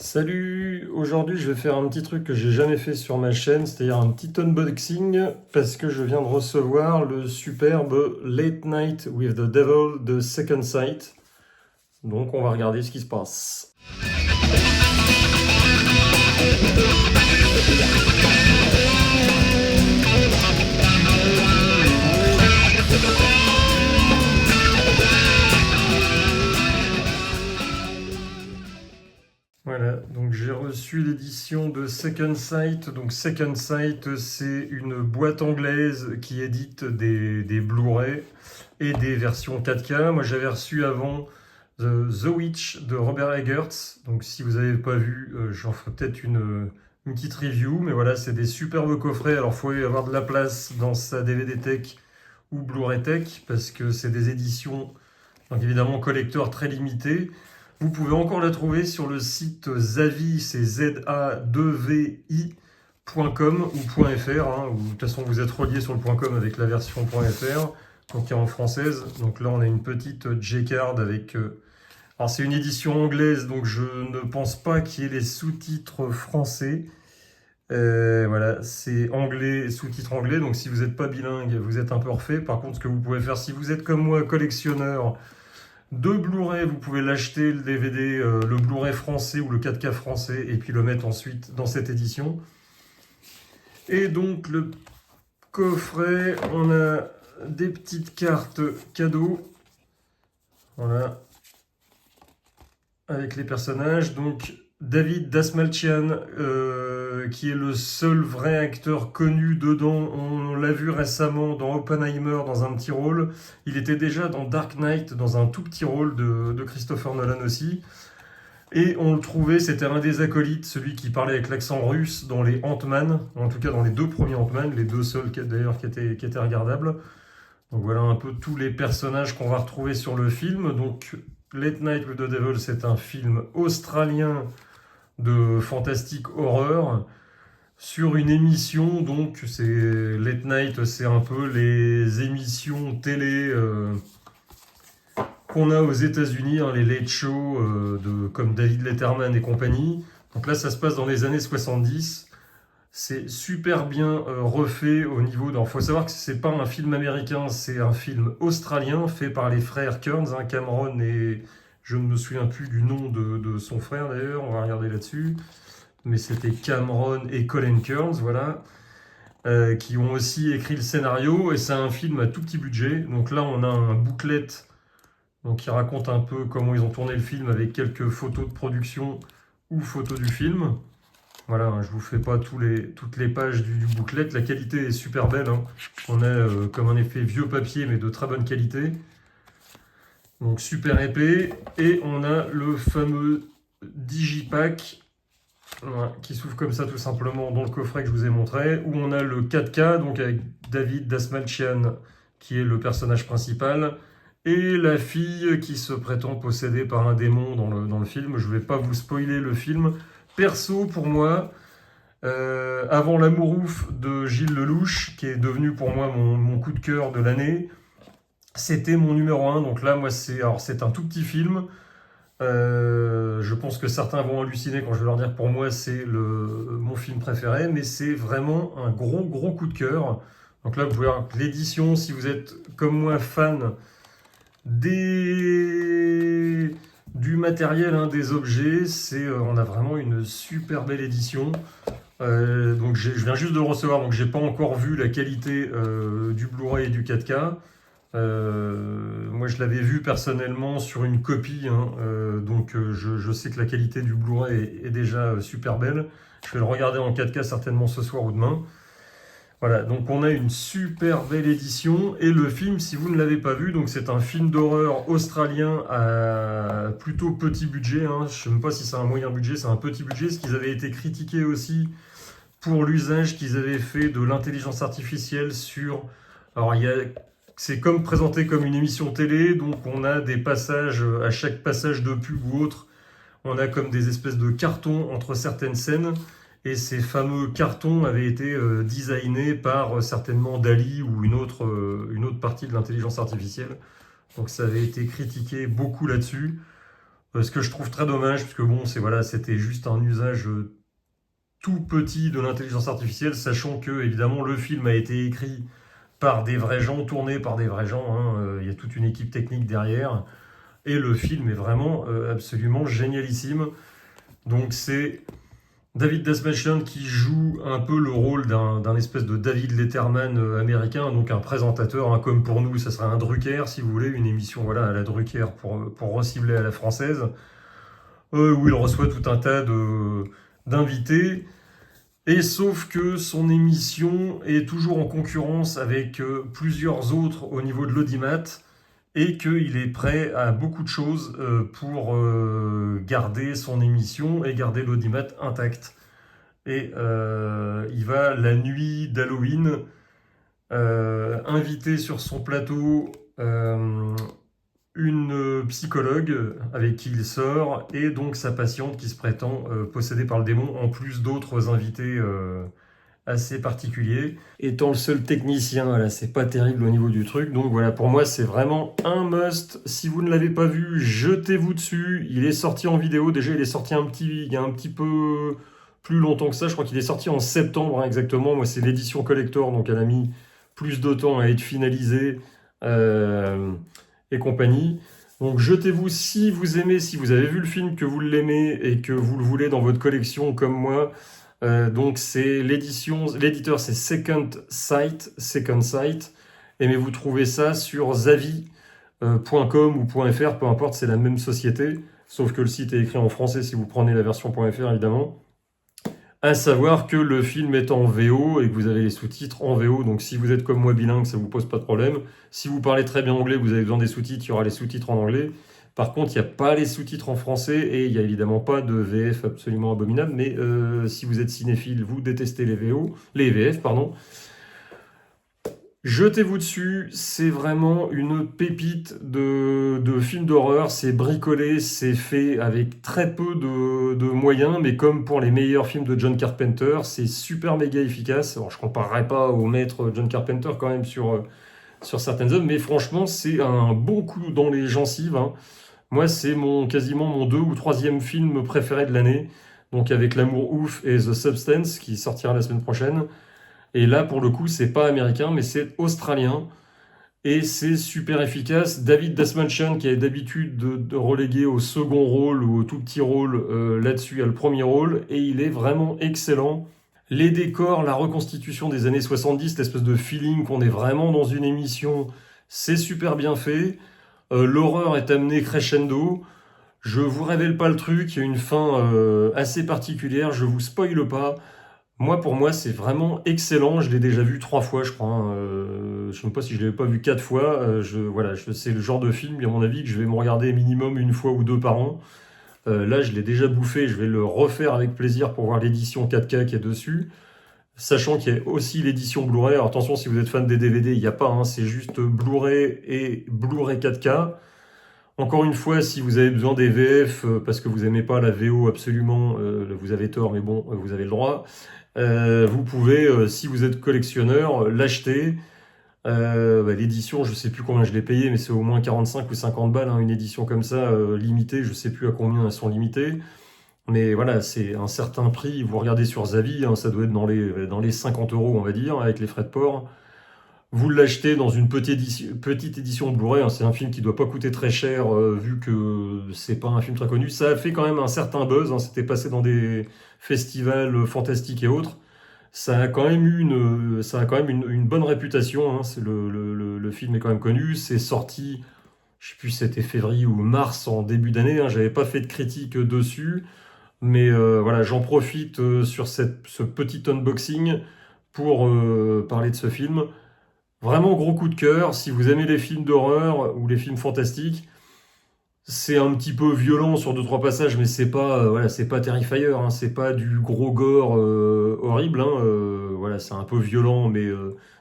Salut, aujourd'hui je vais faire un petit truc que j'ai jamais fait sur ma chaîne, c'est-à-dire un petit unboxing parce que je viens de recevoir le superbe Late Night with the Devil de Second Sight. Donc on va regarder ce qui se passe. Voilà, donc j'ai reçu l'édition de Second Sight. Donc Second Sight, c'est une boîte anglaise qui édite des Blu-ray et des versions 4K. Moi j'avais reçu avant The Witch de Robert Eggers. Donc si vous n'avez pas vu, j'en ferai peut-être une petite review. Mais voilà, c'est des superbes coffrets. Alors il faut y avoir de la place dans sa DVD Tech ou Blu-ray Tech parce que c'est des éditions, donc évidemment collector très limitées. Vous pouvez encore la trouver sur le site Zavi, c'est zavi.com ou .fr, hein, ou de toute façon vous êtes relié sur le .com avec la version .fr, donc qui est en française. Donc là on a une petite J-card avec... alors c'est une édition anglaise, donc je ne pense pas qu'il y ait les sous-titres français. Voilà, c'est anglais, sous-titres anglais, donc si vous n'êtes pas bilingue, vous êtes un peu refait. Par contre, ce que vous pouvez faire, si vous êtes comme moi collectionneur de Blu-ray, vous pouvez l'acheter, le DVD, le Blu-ray français ou le 4K français, et puis le mettre ensuite dans cette édition. Et donc le coffret, on a des petites cartes cadeaux, voilà, avec les personnages. Donc David Dastmalchian, qui est le seul vrai acteur connu dedans. On l'a vu récemment dans Oppenheimer dans un petit rôle. Il était déjà dans Dark Knight dans un tout petit rôle de Christopher Nolan aussi. Et on le trouvait, c'était un des acolytes, celui qui parlait avec l'accent russe dans les Ant-Man, en tout cas dans les deux premiers Ant-Man, les deux seuls d'ailleurs qui étaient regardables. Donc voilà un peu tous les personnages qu'on va retrouver sur le film. Donc Late Night with the Devil, c'est un film australien de fantastique horreur sur une émission. Donc c'est Late Night, c'est un peu les émissions télé qu'on a aux États-Unis, hein, les late shows comme David Letterman et compagnie. Donc là ça se passe dans les années 70. C'est super bien refait au niveau... Il faut savoir que c'est pas un film américain, c'est un film australien fait par les frères Kearns, hein, Cameron et... Je ne me souviens plus du nom de son frère d'ailleurs, on va regarder là-dessus. Mais c'était Cameron et Colin Kearns, voilà, qui ont aussi écrit le scénario. Et c'est un film à tout petit budget. Donc là, on a un booklet donc, qui raconte un peu comment ils ont tourné le film avec quelques photos de production ou photos du film. Voilà, hein, je vous fais pas toutes les pages du booklet. La qualité est super belle, hein. On a comme un effet vieux papier, mais de très bonne qualité. Donc super épais. Et on a le fameux Digipack, voilà, qui s'ouvre comme ça tout simplement dans le coffret que je vous ai montré, où on a le 4K, donc avec David Dastmalchian qui est le personnage principal, et la fille qui se prétend possédée par un démon dans le film. Je ne vais pas vous spoiler le film. Perso, pour moi, avant L'amour ouf de Gilles Lelouch, qui est devenu pour moi mon coup de cœur de l'année, c'était mon numéro 1. Donc là, moi, c'est un tout petit film. Je pense que certains vont halluciner quand je vais leur dire que pour moi, c'est mon film préféré. Mais c'est vraiment un gros, gros coup de cœur. Donc là, vous pouvez voir l'édition, si vous êtes comme moi fan du matériel, hein, des objets, on a vraiment une super belle édition. Donc je viens juste de le recevoir, donc j'ai pas encore vu la qualité du Blu-ray et du 4K. Moi je l'avais vu personnellement sur une copie, hein, donc je sais que la qualité du Blu-ray est déjà super belle. Je vais le regarder en 4K certainement ce soir ou demain. Voilà, donc on a une super belle édition. Et le film, si vous ne l'avez pas vu, donc c'est un film d'horreur australien à plutôt petit budget, hein. Je ne sais même pas si c'est un moyen budget, c'est un petit budget, ce qu'ils avaient été critiqués aussi pour l'usage qu'ils avaient fait de l'intelligence artificielle sur... Alors c'est comme présenté comme une émission télé, donc on a des passages, à chaque passage de pub ou autre, on a comme des espèces de cartons entre certaines scènes. Et ces fameux cartons avaient été designés par certainement Dali ou une autre partie de l'intelligence artificielle. Donc ça avait été critiqué beaucoup là-dessus. Ce que je trouve très dommage, parce que bon, c'était juste un usage tout petit de l'intelligence artificielle, sachant que évidemment le film a été écrit par des vrais gens, tourné par des vrais gens, hein. Il y a toute une équipe technique derrière, et le film est vraiment absolument génialissime. Donc c'est David Desmatian qui joue un peu le rôle d'un espèce de David Letterman américain, donc un présentateur, hein, comme pour nous, ça serait un Drucker, si vous voulez, une émission voilà, à la Drucker pour recibler à la française, où il reçoit tout un tas d'invités. Et sauf que son émission est toujours en concurrence avec plusieurs autres au niveau de l'audimat et qu'il est prêt à beaucoup de choses pour garder son émission et garder l'audimat intact. Et il va la nuit d'Halloween inviter sur son plateau une psychologue avec qui il sort et donc sa patiente qui se prétend possédée par le démon, en plus d'autres invités assez particuliers. Étant le seul technicien, voilà, c'est pas terrible au niveau du truc. Donc voilà, pour moi, c'est vraiment un must. Si vous ne l'avez pas vu, jetez-vous dessus. Il est sorti en vidéo. Déjà, il est sorti il y a un petit peu plus longtemps que ça. Je crois qu'il est sorti en septembre, hein, exactement. Moi, c'est l'édition collector, donc elle a mis plus de temps à être finalisée et compagnie. Donc jetez-vous si vous aimez, si vous avez vu le film, que vous l'aimez et que vous le voulez dans votre collection comme moi. Donc c'est l'éditeur c'est Second Sight, mais vous trouvez ça sur zavi.com ou .fr, peu importe, c'est la même société, sauf que le site est écrit en français si vous prenez la version .fr évidemment. À savoir que le film est en VO et que vous avez les sous-titres en VO, donc si vous êtes comme moi bilingue, ça vous pose pas de problème. Si vous parlez très bien anglais, vous avez besoin des sous-titres, il y aura les sous-titres en anglais. Par contre, il n'y a pas les sous-titres en français et il n'y a évidemment pas de VF absolument abominable, mais si vous êtes cinéphile, vous détestez les VF, pardon. Jetez-vous dessus, c'est vraiment une pépite de film d'horreur, c'est bricolé, c'est fait avec très peu de moyens, mais comme pour les meilleurs films de John Carpenter, c'est super méga efficace. Alors je comparerai pas au maître John Carpenter quand même sur certaines œuvres, mais franchement c'est un bon coup dans les gencives, hein. Moi c'est quasiment mon 2 ou 3e film préféré de l'année, donc avec L'amour ouf et The Substance qui sortira la semaine prochaine. Et là, pour le coup, c'est pas américain, mais c'est australien. Et c'est super efficace. David Desmatian, qui a d'habitude de reléguer au second rôle ou au tout petit rôle, là-dessus, a le premier rôle. Et il est vraiment excellent. Les décors, la reconstitution des années 70, l'espèce de feeling qu'on est vraiment dans une émission, c'est super bien fait. L'horreur est amenée crescendo. Je vous révèle pas le truc, il y a une fin assez particulière, je vous spoile pas. Pour moi, c'est vraiment excellent. Je l'ai déjà vu 3 fois, je crois, hein. Je ne sais même pas si je l'avais pas vu 4 fois. C'est le genre de film, à mon avis, que je vais me regarder minimum 1 fois ou 2 par an. Là, je l'ai déjà bouffé. Je vais le refaire avec plaisir pour voir l'édition 4K qui est dessus. Sachant qu'il y a aussi l'édition Blu-ray. Alors attention, si vous êtes fan des DVD, il n'y a pas, hein, c'est juste Blu-ray et Blu-ray 4K. Encore une fois, si vous avez besoin des VF parce que vous n'aimez pas la VO absolument, vous avez tort, mais bon, vous avez le droit. Vous pouvez, si vous êtes collectionneur, l'acheter. L'édition, je ne sais plus combien je l'ai payé, mais c'est au moins 45 ou 50 balles, hein, une édition comme ça, limitée. Je ne sais plus à combien elles sont limitées. Mais voilà, c'est un certain prix. Vous regardez sur Zavi, hein, ça doit être dans les 50 euros, on va dire, avec les frais de port. Vous l'achetez dans une petite édition Blu-ray, hein, c'est un film qui doit pas coûter très cher vu que c'est pas un film très connu. Ça a fait quand même un certain buzz, hein, c'était passé dans des festivals fantastiques et autres. Ça a quand même une bonne réputation, hein, le film est quand même connu. C'est sorti, je sais plus si c'était février ou mars en début d'année, hein, j'avais pas fait de critique dessus. Mais voilà, j'en profite sur ce petit unboxing pour parler de ce film. Vraiment gros coup de cœur, si vous aimez les films d'horreur ou les films fantastiques, c'est un petit peu violent sur 2-3 passages, mais c'est pas Terrifier, hein, c'est pas du gros gore horrible, hein, voilà, c'est un peu violent, mais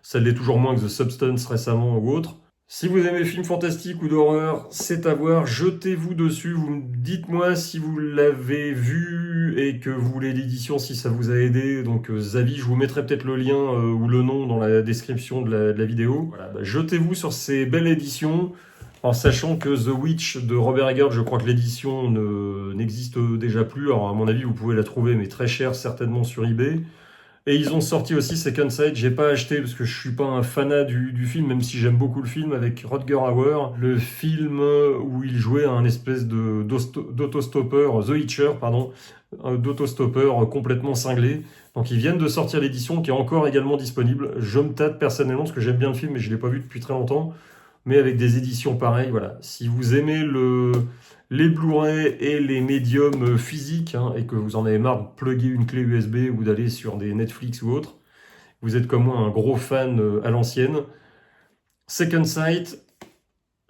ça l'est toujours moins que The Substance récemment ou autre. Si vous aimez les films fantastiques ou d'horreur, c'est à voir, jetez-vous dessus, dites-moi si vous l'avez vu et que vous voulez l'édition, si ça vous a aidé. Donc Zavi, je vous mettrai peut-être le lien ou le nom dans la description de la vidéo. Voilà, jetez-vous sur ces belles éditions. En sachant que The Witch de Robert Eggers, je crois que l'édition n'existe déjà plus. Alors, à mon avis, vous pouvez la trouver, mais très chère, certainement sur eBay. Et ils ont sorti aussi Second Sight. J'ai pas acheté parce que je suis pas un fanat du film, même si j'aime beaucoup le film avec Rutger Hauer. Le film où il jouait un espèce d'autostoppeur, The Hitcher, pardon, d'autostoppeur complètement cinglé. Donc ils viennent de sortir l'édition qui est encore également disponible. Je me tâte personnellement parce que j'aime bien le film, mais je l'ai pas vu depuis très longtemps. Mais avec des éditions pareilles, voilà. Si vous aimez les Blu-ray et les médiums physiques, hein, et que vous en avez marre de plugger une clé USB ou d'aller sur des Netflix ou autres, vous êtes comme moi un gros fan à l'ancienne. Second Sight,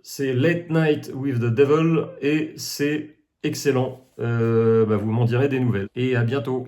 c'est Late Night with the Devil et c'est excellent. Vous m'en direz des nouvelles. Et à bientôt.